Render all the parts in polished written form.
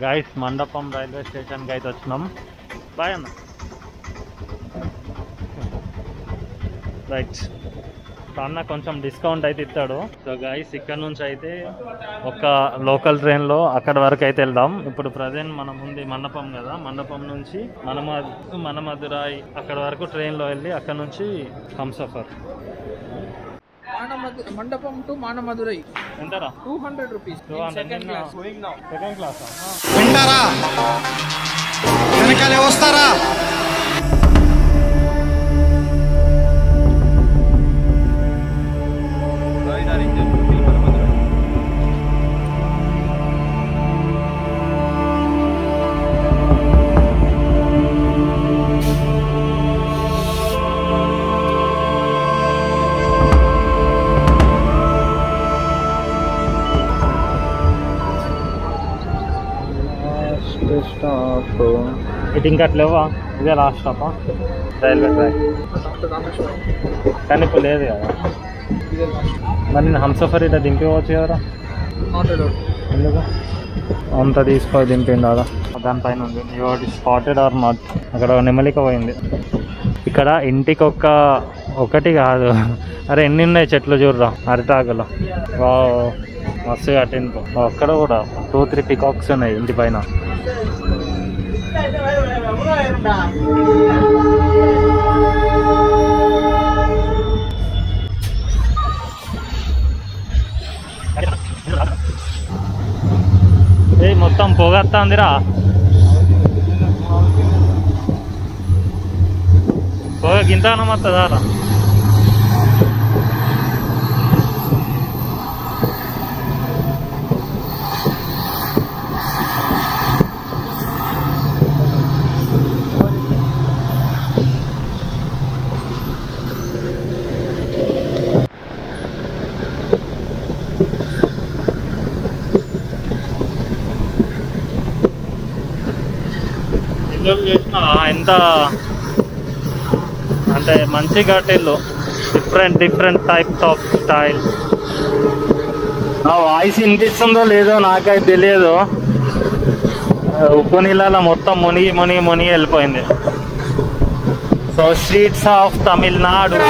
Guys మండపం railway స్టేషన్కి అయితే వచ్చినాం. బాయ్ అన్న. రైట్, అన్న కొంచెం డిస్కౌంట్ అయితే ఇస్తాడు. సో గైస్ ఇక్కడ నుంచి అయితే ఒక లోకల్ ట్రైన్లో అక్కడ వరకు అయితే వెళ్దాం. ఇప్పుడు ప్రజెంట్ మనం ఉంది మండపం కదా, మండపం నుంచి మనమధురాయి అక్కడ వరకు ట్రైన్లో వెళ్ళి అక్కడ నుంచి హంసఫర్. మండపం టు మానమధురై ఎంతరా? 200 రూపీస్. Second class. వింటారా? వెనకాలే వస్తారా? ఇటు ఇంకా అట్లేవా? ఇదే లాస్ట్ స్టాపా రైల్వే ట్రాక్? కానీ ఇప్పుడు లేదు కదా. మరి నేను హంసఫర్ ఇట్లా దింపివచ్చు కదరా? ఎందుకు అంత తీసుకొని దింపింది కదా? దానిపైన ఉంది యువర్ స్పాటెడ్ ఆర్ నాట్. అక్కడ నెమలిక పోయింది. ఇక్కడ ఇంటికి ఒకటి కాదు, అరే ఎన్ని ఉన్నాయి చెట్లు చూడరా, అరిటాకులు. మస్తు కట్టింది. అక్కడ కూడా 2-3 పికాక్స్ ఉన్నాయి ఇంటి పైన. ఏ మొత్తం పొగొస్తుందిరా. పొగ గింతనం వస్తుందా? చేసిన ఎంత అంటే మంచి కట్టిల్లు, డిఫరెంట్ టైప్స్ ఆఫ్ స్టైల్. నా వాయిస్ వినిపిస్తుందో లేదో నాకైతే తెలియదు. ఉప్పు నీళ్ళలో మొత్తం మునిగి వెళ్ళిపోయింది. So streets of Tamil Nadu.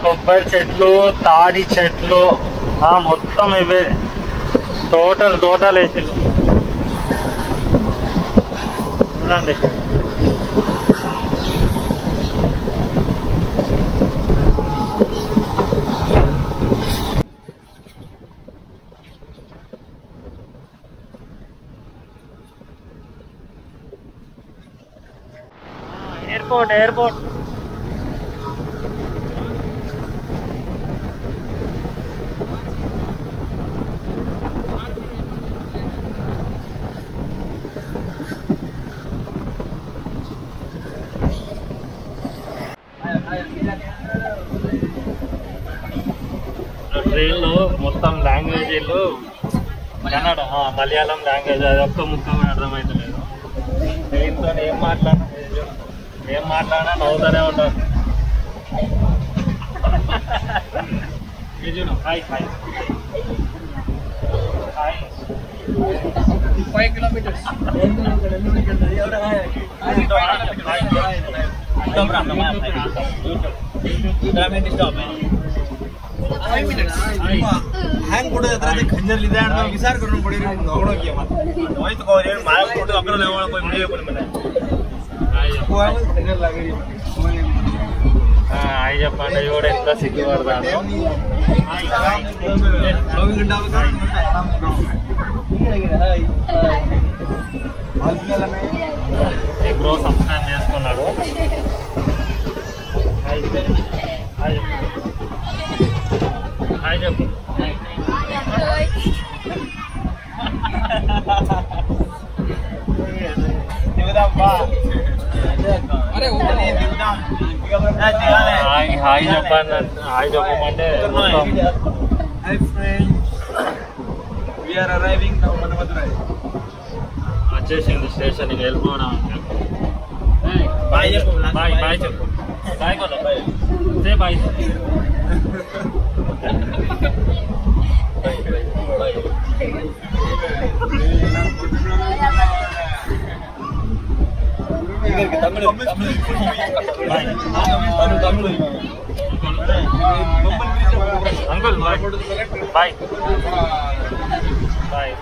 కొబ్బరి చెట్లు, తాడి చెట్లు, మొత్తం ఇవే తోటలు వేసిల్లు చూడండి. ఎయిర్పోర్ట్ ట్రైన్లో మొత్తం లాంగ్వేజీలు కన్నడ, మలయాళం లాంగ్వేజ్, అది ఒక్క ముక్క కూడా అర్థమవుతలేదు. దీంతో ఏం మాట్లాడినా నవ్వుతూనే ఉంటారు. Hi 5 kilometers. ಹ್ಯಾಂಗ್ ಕೊಡೋದ್ರೆ ಖಂಜರ್ಲಿದೆ ವಿಚಾರ ಕರ್ಕೊಂಡು ಕೊಡಿರಿ ನೋಡೋಕೆ ಮತ್ತೆ ಹೋಯ್ತು ಮಾಯ ಕೊಟ್ಟು ಅక్కడ హాయ్ చెప్పండి కూడా ఎంత సిగ్గుపడతాను బ్రో సబ్స్క్రైబ్ చేసుకున్నాడు హాయ్ చెప్పు హాయ్ చెప్పండి హాయ్ చెప్పమంటే వచ్చేసింది స్టేషన్కి వెళ్ళిపోవడం బాయ్ చెప్పు బాయ్ బాయ్ చెప్పు బాయ్ కొద్దాం bye say bye uncle bye bye bye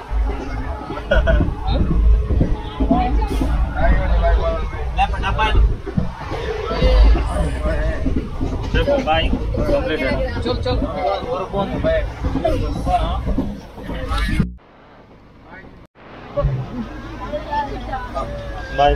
చెప్పు బాయ్ కంప్లీట్ चल चल బాయ్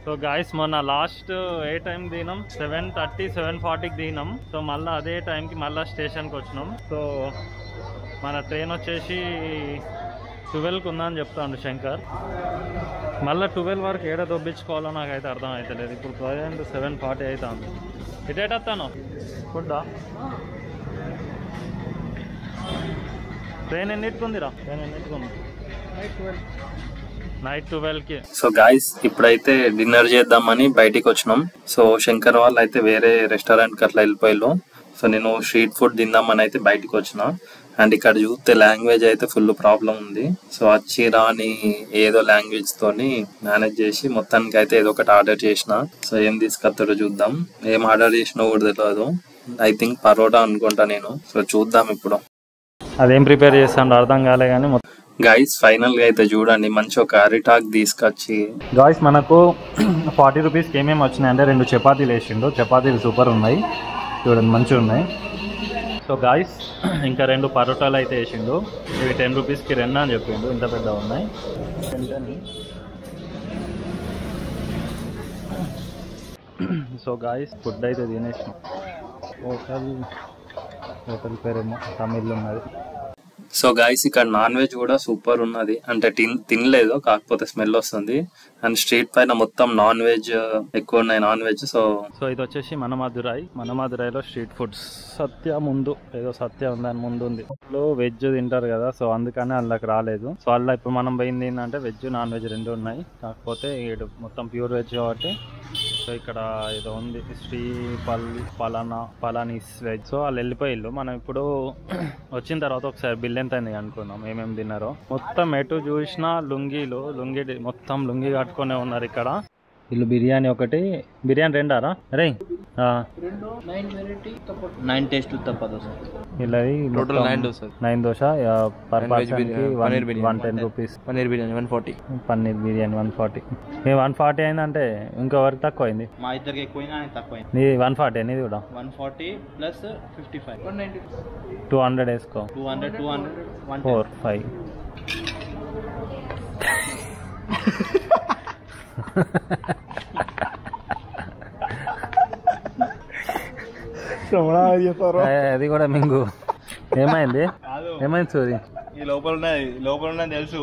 సో గాయస్ మొన్న లాస్ట్ ఏ టైం దిగినాం 7:30 7:40కి దిగినాం సో మళ్ళీ అదే టైంకి మళ్ళీ స్టేషన్కి వచ్చినాం సో మన ట్రైన్ వచ్చేసి 12కి ఉందని చెప్తాను శంకర్ మళ్ళీ 12 వరకు ఏడ దొబ్బించుకోవాలో నాకైతే అర్థం అవుతలేదు ఇప్పుడు ప్రజెంట్ 7:40 అవుతుంది ఇటేటస్తాను ఫుడ్డా ట్రైన్ ఎన్నిటికి ఉందిరా ట్రైన్ ఎన్నిటికి ఉంది నైట్ 12కి సో గాయస్ ఇప్పుడైతే డిన్నర్ చేద్దామని బయటికి వచ్చినాం సో శంకర్ వాళ్ళు అయితే వేరే రెస్టారెంట్కి అట్లా వెళ్ళిపోయారు సో నేను స్ట్రీట్ ఫుడ్ తిందామని అయితే బయటకు వచ్చిన అండ్ ఇక్కడ చూస్తే లాంగ్వేజ్ అయితే ఫుల్ ప్రాబ్లం ఉంది సో వచ్చి రాని ఏదో లాంగ్వేజ్ తోని మేనేజ్ చేసి మొత్తానికి అయితే ఏదో ఒకటి ఆర్డర్ చేసిన సో ఏం తీసుకొస్తారో చూద్దాం ఏం ఆర్డర్ చేసినా కూడా తెలియదు ఐ థింక్ పరోటా అనుకుంటా నేను సో చూద్దాం ఇప్పుడు అదేం ప్రిపేర్ చేస్తాను అర్థం కాలే కానీ గాయస్ ఫైనల్ గా అయితే చూడండి మంచి ఒక అరిటాక్ తీసుకొచ్చి గాయస్ మనకు 40 రూపీస్కి ఏమేమి వచ్చినాయి అంటే 2 చపాతీలు వేసిండు చపాతీలు సూపర్ ఉన్నాయి చూడండి మంచిగా ఉన్నాయి సో గాయస్ ఇంకా 2 పరోటాలు అయితే వేసిండు ఇవి 10 రూపీస్కి 2 అని చెప్పిండు ఇంత పెద్ద ఉన్నాయి సో గాయస్ ఫుడ్ అయితే తినేసినాం హోటల్ పేరేమో తమిళ్ ఉన్నది సో గాయస్ ఇక్కడ నాన్ వెజ్ కూడా సూపర్ ఉన్నది అంటే తినలేదు కాకపోతే స్మెల్ వస్తుంది అండ్ స్ట్రీట్ పైన మొత్తం నాన్ వెజ్ ఎక్కువ ఉన్నాయి నాన్ వెజ్ సో ఇది వచ్చేసి మనమదురైలో స్ట్రీట్ ఫుడ్స్ సత్య ముందు ఏదో సత్య ఉంది దాని ముందు ఉంది వెజ్ తింటారు కదా సో అందుకని అందులోకి రాలేదు సో అలా ఇప్పుడు మనం పోయింది ఏంటంటే వెజ్ నాన్ వెజ్ 2 ఉన్నాయి కాకపోతే మొత్తం ప్యూర్ వెజ్ కాబట్టి సో ఇక్కడ ఏదో ఉంది శ్రీ పలానీస్ వెజ్ సో వాళ్ళు వెళ్ళిపోయిల్లు మనం ఇప్పుడు వచ్చిన తర్వాత ఒకసారి బిల్ ఎంత అయింది అనుకున్నాం ఏమేమి తిన్నారో మొత్తం ఎటు చూసినా లుంగి మొత్తం లుంగి కట్టుకునే ఉన్నారు ఇక్కడ వీళ్ళు బిర్యానీ ఒకటి బిర్యానీ 2 అరే 9 టేస్ట్ తప్ప దోశ వీళ్ళది total 9 dosa 9 dosa per person కి 110 రూపీస్ పన్నీర్ బిర్యానీ 140 పన్నీర్ బిర్యానీ 140 మీ 140 అయిందంటే ఇంకొకరికి తక్కువ అయింది మా ఇద్దరికి ఎక్కువైనా తక్కువ నీది 140 నీది కూడా 140 ప్లస్ 55 190 200 వేసుకో 200 4 5 అది కూడా మింగు ఏమైంది సూరి ఈ లోపల ఉన్నది తెలుసు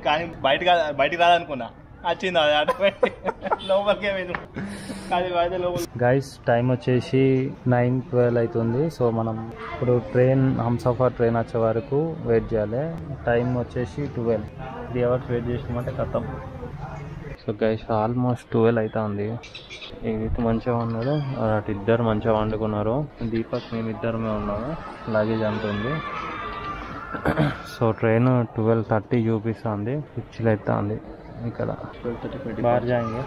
కానీ బయటికి రాదనుకున్నా వచ్చింది అది ఆటోమేటిక్ లోపలికి ఏమైంది గైస్ టైం వచ్చేసి 9:12 అవుతుంది సో మనం ఇప్పుడు హంసఫర్ ట్రైన్ వచ్చే వరకు వెయిట్ చేయాలి టైం వచ్చేసి 12 3 అవర్స్ వెయిట్ చేసినామంటే ఖతం సో గైస్ ఆల్మోస్ట్ 12 అవుతుంది ఇది మంచిగా ఉన్నాడు అటు ఇద్దరు మంచిగా వండుకున్నారు దీపక్ మేము ఇద్దరమే ఉన్నాము లగేజ్ అంటుంది సో ట్రైన్ 12:30 చూపిస్తుంది పిచ్చిలు అవుతుంది ఇక్కడ బార్ జాయింగ్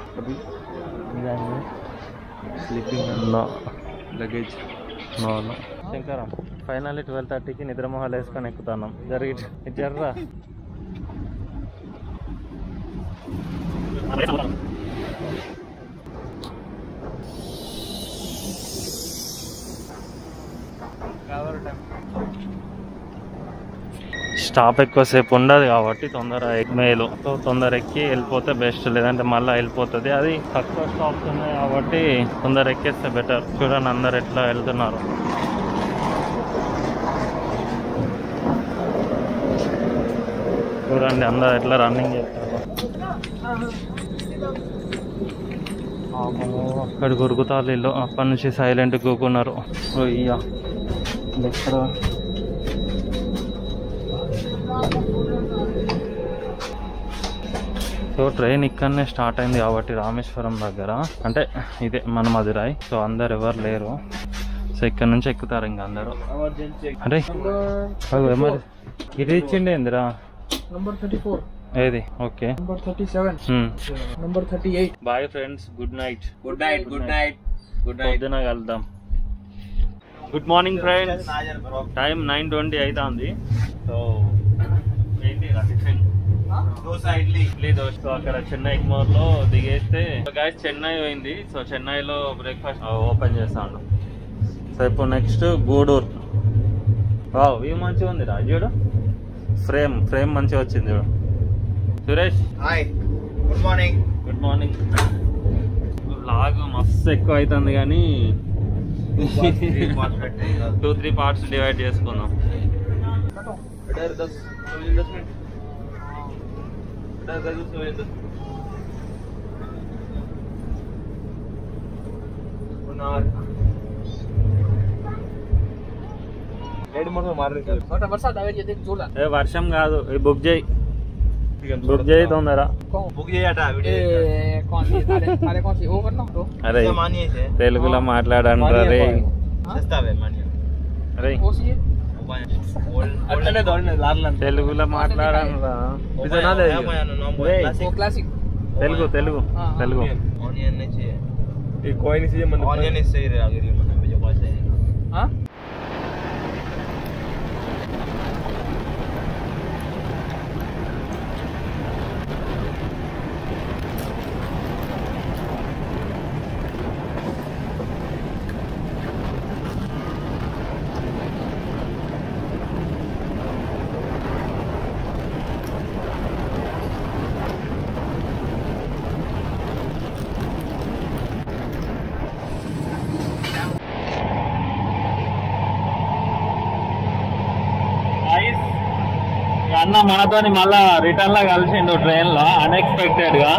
స్లీపింగ్ లగేజ్ నో శంకరం ఫైనల్లీ 12:30కి నిద్రమొహాలు వేసుకొని ఎక్కుతున్నాం. జర్రా స్టాప్ ఎక్కువసేపు ఉండదు కాబట్టి తొందర ఎక్కి వెళ్ళిపోతే బెస్ట్, లేదంటే మళ్ళీ వెళ్ళిపోతుంది. అది తక్కువ స్టాప్స్ ఉన్నాయి కాబట్టి తొందర ఎక్కేస్తే బెటర్. చూడండి అందరు ఎట్లా వెళ్తున్నారు. చూడండి అందరు ఎట్లా రన్నింగ్ చేస్తారు. అక్కడ గురుగుతారు ఇల్లు, అప్పటి నుంచి సైలెంట్ కూకున్నారు. అయ్యా ఎక్కడ సో ట్రైన్ ఇక్కడనే స్టార్ట్ అయింది కాబట్టి రామేశ్వరం దగ్గర, అంటే ఇదే మన మధురై. సో అందరు ఎవరు లేరు, సో ఇక్కడ నుంచి ఎక్కుతారు ఇంకా అందరు. అరే ఇది ఇచ్చిండే ఏందిరా నంబర్ 34 ఏది? Okay number 37 number 38. Bye friends, good night. పొద్దున కలుద్దాం. గుడ్ మార్నింగ్ ఫ్రెండ్స్, టైం 9:20 అవుతుంది. సో ఏంటి టిఫిన్? ఇడ్లీ దోశ. అక్కడ చెన్నై ఎగ్మోర్ లో దిగేస్తే గాయస్ చెన్నై పోయింది. సో చెన్నైలో బ్రేక్ఫాస్ట్ ఓపెన్ చేస్తాను. సో ఇప్పుడు నెక్స్ట్ గూడూరు. వావ్ వ్యూ మంచిగా ఉంది రా, చూడు ఫ్రేమ్ మంచిగా వచ్చింది చూడు. Suresh hi, good morning. Good morning. Lag మస్తు ఎక్కువ అవుతుంది కానీ 2-3 పార్ట్స్ డివైడ్ చేసుకుందాం. వర్షం కాదు, బుక్ చేయి తొందర. అరే తెలుగులో మాట్లాడండి రే. తెలుగులో మాట్లాడాను రా. తెలుగు తెలుగు తెలుగు. అన్న మనతోని మళ్ళా రిటర్న్ లా కలిసిండు ట్రైన్ లో అన్ఎక్స్పెక్టెడ్ గా.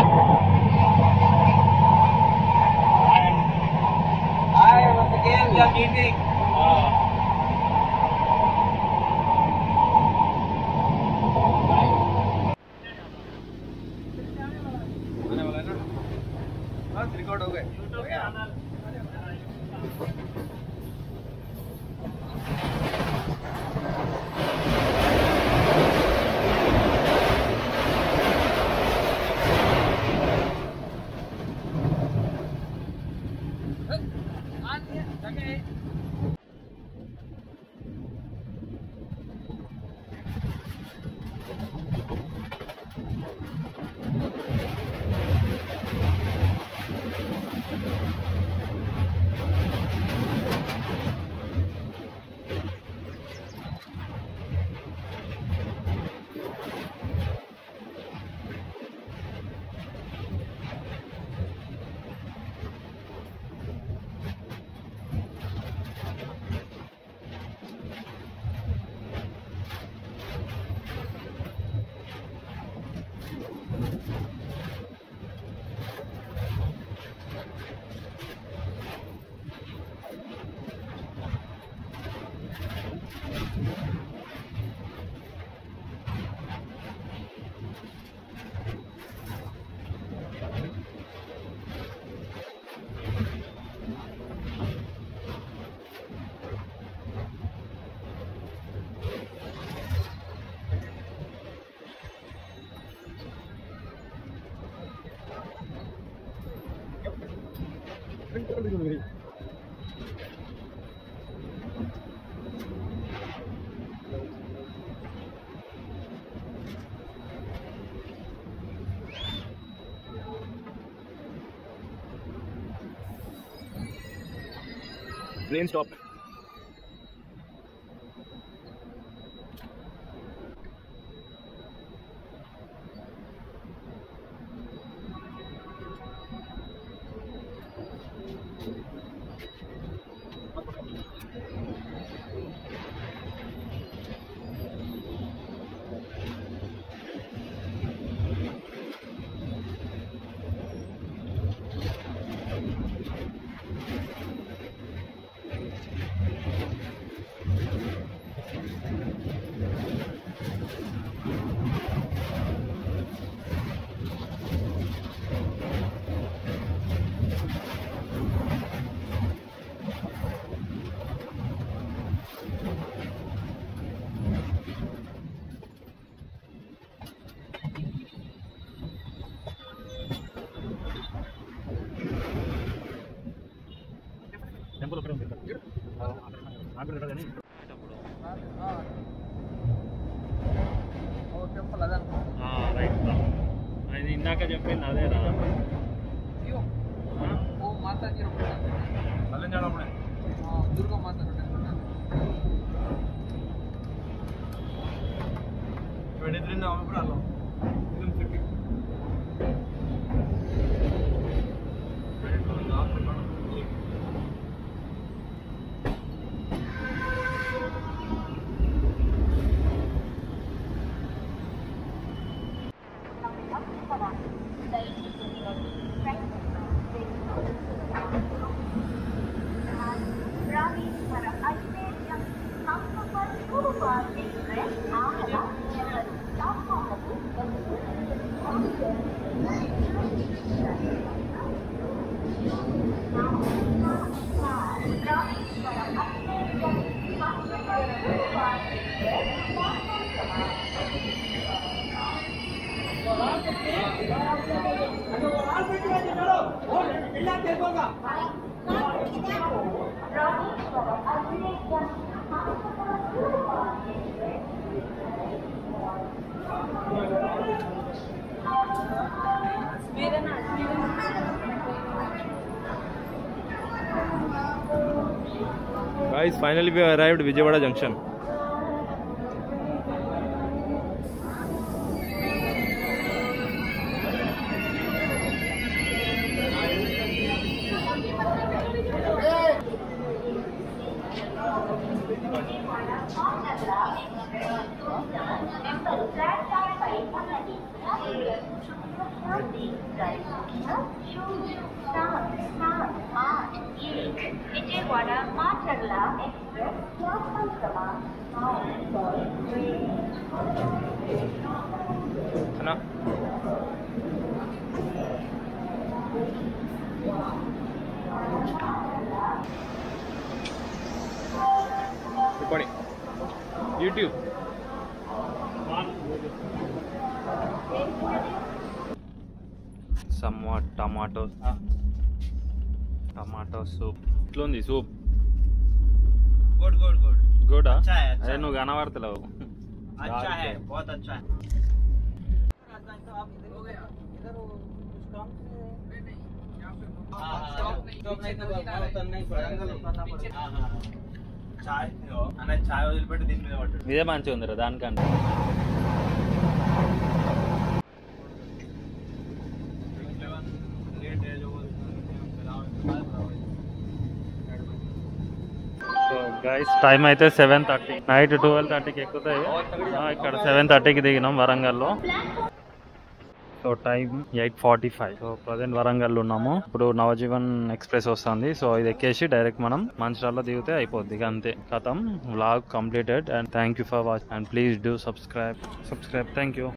Train stop. టెంపుల్ ఒకటే ఉంది టెంపుల్ అదే రైట్. అది ఇందాక చెప్పింది అదేరా. ఓ మాతాజీ దుర్గా మాత Guys, finally we arrived Vijayawada Junction. Vijayawada Macherla express platform क्रमांक 9. Recording. YouTube. Somewhat tomatoes. Tomato soup. ఇట్లుంది సూప్. Good. గుడ్. अच्छा है. అదే నువ్వు కనబడతలేవు. अच्छा है, बहुत अच्छा है. చాయ్ వదిలిపెట్టి దీని మీద పట్టు. ఇదే మంచిగా ఉందిరా దానికంటే. గైస్ టైం అయితే 7:30 నైట్ 12:30కి ఎక్కుతాయి. ఇక్కడ 7:30కి దిగినాం వరంగల్లో. So time 8:45. So present Warangal ఉన్నాము. ఇప్పుడు నవజీవన్ ఎక్స్ప్రెస్ వస్తుంది. సో ఇది ఎక్కేసి డైరెక్ట్ మనం మంచిర్యాలలో దిగితే అయిపోద్ది. అంతే కథం. Vlog completed and thank you for watch and please do subscribe. Thank you.